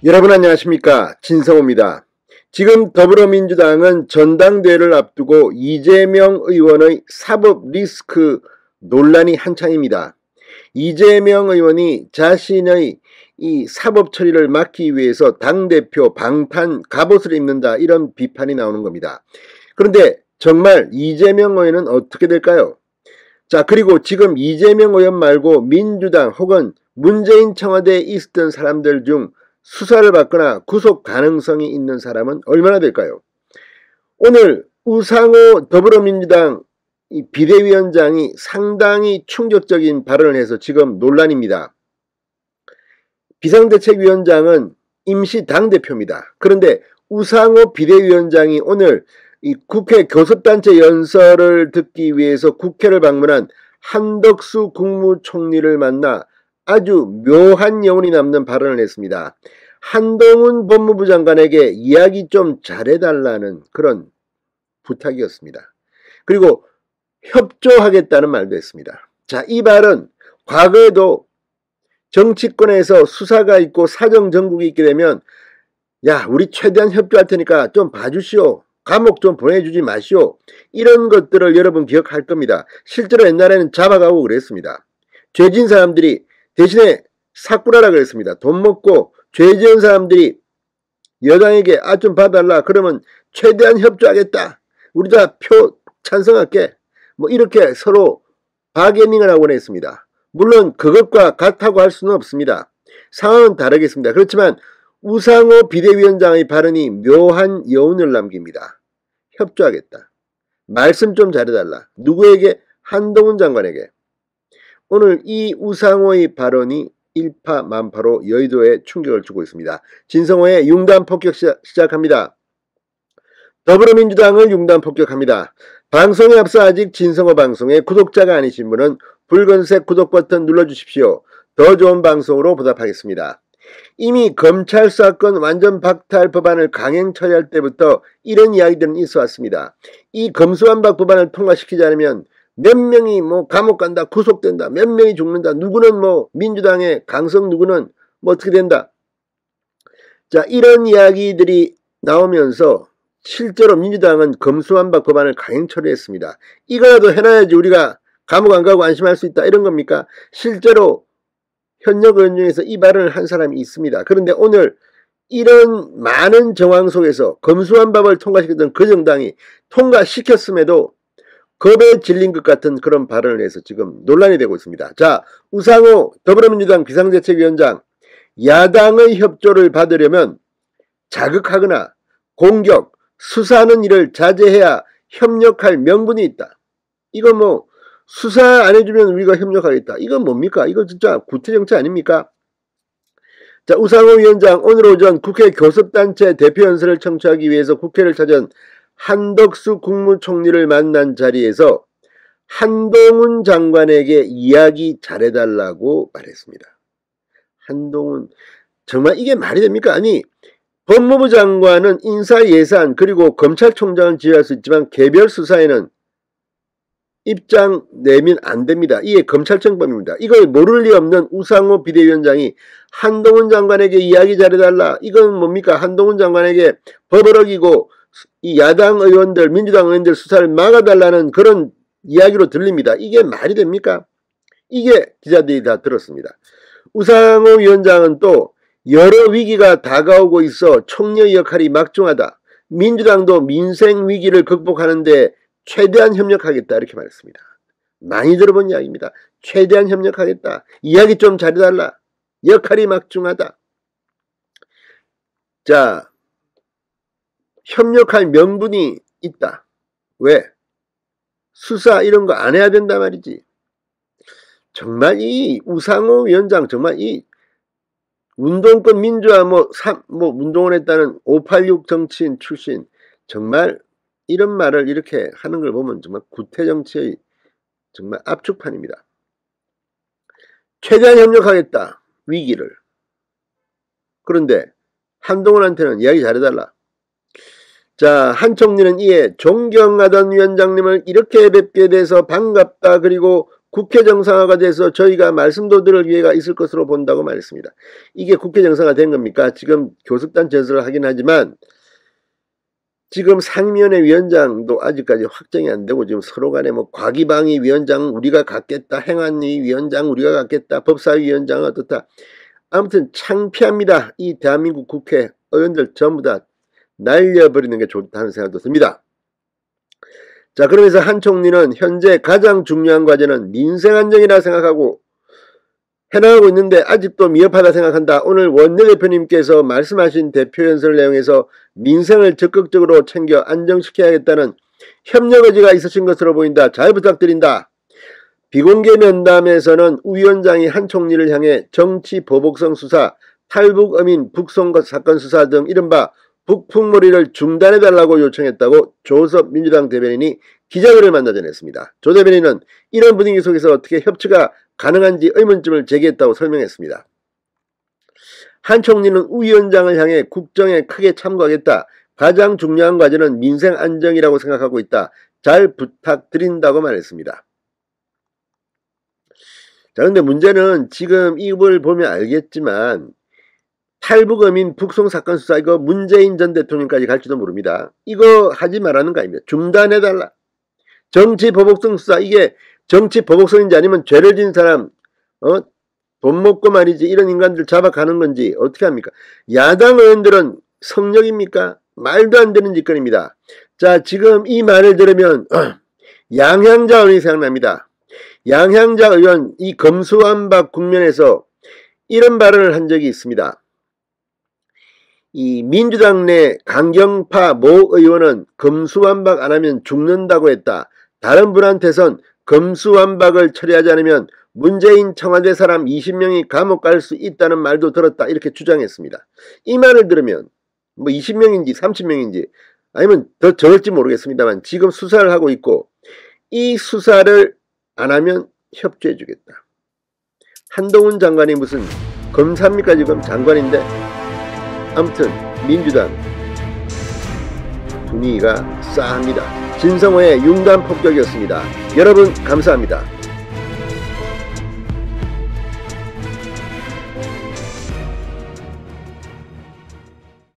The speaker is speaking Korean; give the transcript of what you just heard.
여러분 안녕하십니까, 진성호입니다. 지금 더불어민주당은 전당대회를 앞두고 이재명 의원의 사법 리스크 논란이 한창입니다. 이재명 의원이 자신의 이 사법 처리를 막기 위해서 당대표 방탄 갑옷을 입는다, 이런 비판이 나오는 겁니다. 그런데 정말 이재명 의원은 어떻게 될까요? 자, 그리고 지금 이재명 의원 말고 민주당 혹은 문재인 청와대에 있었던 사람들 중 수사를 받거나 구속 가능성이 있는 사람은 얼마나 될까요? 오늘 우상호 더불어민주당 비대위원장이 상당히 충격적인 발언을 해서 지금 논란입니다. 비상대책위원장은 임시 당대표입니다. 그런데 우상호 비대위원장이 오늘 이 국회 교섭단체 연설을 듣기 위해서 국회를 방문한 한덕수 국무총리를 만나 아주 묘한 여운이 남는 발언을 했습니다. 한동훈 법무부 장관에게 이야기 좀 잘해달라는 그런 부탁이었습니다. 그리고 협조하겠다는 말도 했습니다. 자, 이 발언 과거에도 정치권에서 수사가 있고 사정정국이 있게 되면 야, 우리 최대한 협조할 테니까 좀 봐주시오, 감옥 좀 보내주지 마시오, 이런 것들을 여러분 기억할 겁니다. 실제로 옛날에는 잡아가고 그랬습니다. 죄진 사람들이 대신에 사꾸라라 그랬습니다. 돈 먹고 죄 지은 사람들이 여당에게 좀 봐달라 그러면 최대한 협조하겠다, 우리 다 표 찬성할게, 뭐 이렇게 서로 바게닝을 하곤 했습니다. 물론 그것과 같다고 할 수는 없습니다. 상황은 다르겠습니다. 그렇지만 우상호 비대위원장의 발언이 묘한 여운을 남깁니다. 협조하겠다, 말씀 좀 잘해달라, 누구에게? 한동훈 장관에게. 오늘 이 우상호의 발언이 일파만파로 여의도에 충격을 주고 있습니다. 진성호의 융단 폭격 시작합니다. 더불어민주당을 융단 폭격합니다. 방송에 앞서 아직 진성호 방송의 구독자가 아니신 분은 붉은색 구독 버튼 눌러주십시오. 더 좋은 방송으로 보답하겠습니다. 이미 검찰 사건 완전 박탈 법안을 강행 처리할 때부터 이런 이야기들은 있어 왔습니다. 이 검수완박 법안을 통과시키지 않으면 몇 명이 뭐 감옥 간다, 구속된다, 몇 명이 죽는다, 누구는 뭐 민주당의 강성 누구는 뭐 어떻게 된다. 자, 이런 이야기들이 나오면서 실제로 민주당은 검수완박 법안을 강행 처리했습니다. 이거라도 해놔야지 우리가 감옥 안 가고 안심할 수 있다, 이런 겁니까? 실제로 현역 의원 중에서 이 발언을 한 사람이 있습니다. 그런데 오늘 이런 많은 정황 속에서 검수완박을 통과시켰던 그 정당이 통과시켰음에도 겁에 질린 것 같은 그런 발언을 해서 지금 논란이 되고 있습니다. 자, 우상호 더불어민주당 비상대책위원장, 야당의 협조를 받으려면 자극하거나 공격, 수사하는 일을 자제해야 협력할 명분이 있다. 이거 뭐 수사 안 해주면 우리가 협력하겠다, 이건 뭡니까? 이거 진짜 구태정치 아닙니까? 자, 우상호 위원장 오늘 오전 국회 교섭단체 대표 연설을 청취하기 위해서 국회를 찾은 한덕수 국무총리를 만난 자리에서 한동훈 장관에게 이야기 잘해달라고 말했습니다. 한동훈, 정말 이게 말이 됩니까? 아니, 법무부 장관은 인사 예산 그리고 검찰총장을 지휘할 수 있지만 개별 수사에는 입장 내면 안 됩니다. 이게 검찰청법입니다. 이걸 모를 리 없는 우상호 비대위원장이 한동훈 장관에게 이야기 잘해달라, 이건 뭡니까? 한동훈 장관에게 법을 어기고 이 야당 의원들, 민주당 의원들 수사를 막아달라는 그런 이야기로 들립니다. 이게 말이 됩니까? 이게 기자들이 다 들었습니다. 우상호 위원장은 또 여러 위기가 다가오고 있어 총리의 역할이 막중하다, 민주당도 민생 위기를 극복하는데 최대한 협력하겠다, 이렇게 말했습니다. 많이 들어본 이야기입니다. 최대한 협력하겠다, 이야기 좀 잘해달라, 역할이 막중하다. 자, 협력할 명분이 있다. 왜? 수사 이런 거 안 해야 된단 말이지. 정말 이 우상호 위원장, 정말 이 운동권 민주화 뭐 운동을 했다는 586 정치인 출신, 정말 이런 말을 이렇게 하는 걸 보면 정말 구태정치의 정말 압축판입니다. 최대한 협력하겠다, 위기를. 그런데 한동훈한테는 이야기 잘해달라. 자, 한 총리는 이에 존경하던 위원장님을 이렇게 뵙게 돼서 반갑다, 그리고 국회 정상화가 돼서 저희가 말씀도 들을 기회가 있을 것으로 본다고 말했습니다. 이게 국회 정상화 된 겁니까? 지금 교섭단 전설을 하긴 하지만 지금 상임위원회 위원장도 아직까지 확정이 안 되고 지금 서로 간에 뭐 과기방위 위원장 우리가 갖겠다, 행안위 위원장 우리가 갖겠다, 법사위 위원장은 어떻다. 아무튼 창피합니다. 이 대한민국 국회 의원들 전부 다 날려버리는 게 좋다는 생각도 듭니다. 자, 그러면서 한 총리는 현재 가장 중요한 과제는 민생 안정이라 생각하고 해나가고 있는데 아직도 미흡하다 생각한다. 오늘 원내대표님께서 말씀하신 대표연설 내용에서 민생을 적극적으로 챙겨 안정시켜야겠다는 협력 의지가 있으신 것으로 보인다. 잘 부탁드린다. 비공개 면담에서는 우 위원장이 한 총리를 향해 정치 보복성 수사, 탈북 어민 북송 사건 수사 등 이른바 북풍몰이를 중단해달라고 요청했다고 조섭 민주당 대변인이 기자들을 만나 전했습니다. 조 대변인은 이런 분위기 속에서 어떻게 협치가 가능한지 의문점을 제기했다고 설명했습니다. 한 총리는 우 위원장을 향해 국정에 크게 참고하겠다. 가장 중요한 과제는 민생 안정이라고 생각하고 있다. 잘 부탁드린다고 말했습니다. 자, 근데 문제는 지금 이걸 보면 알겠지만 탈북 어민 북송 사건 수사 이거 문재인 전 대통령까지 갈지도 모릅니다. 이거 하지 말라는 거 아닙니까? 중단해달라. 정치 보복성 수사 이게 정치 보복성인지 아니면 죄를 진 사람 돈 먹고 말이지 이런 인간들 잡아가는 건지 어떻게 합니까? 야당 의원들은 성역입니까? 말도 안 되는 짓거리입니다. 자, 지금 이 말을 들으면 양향자 의원이 생각납니다. 양향자 의원 이 검수완박 국면에서 이런 발언을 한 적이 있습니다. 이 민주당 내 강경파 모 의원은 검수완박 안 하면 죽는다고 했다. 다른 분한테선 검수완박을 처리하지 않으면 문재인 청와대 사람 20명이 감옥 갈 수 있다는 말도 들었다. 이렇게 주장했습니다. 이 말을 들으면 뭐 20명인지 30명인지 아니면 더 적을지 모르겠습니다만 지금 수사를 하고 있고 이 수사를 안 하면 협조해 주겠다. 한동훈 장관이 무슨 검사입니까? 지금 장관인데. 아무튼 민주당 분위기가 싸합니다. 진성호의 융단 폭격이었습니다. 여러분 감사합니다.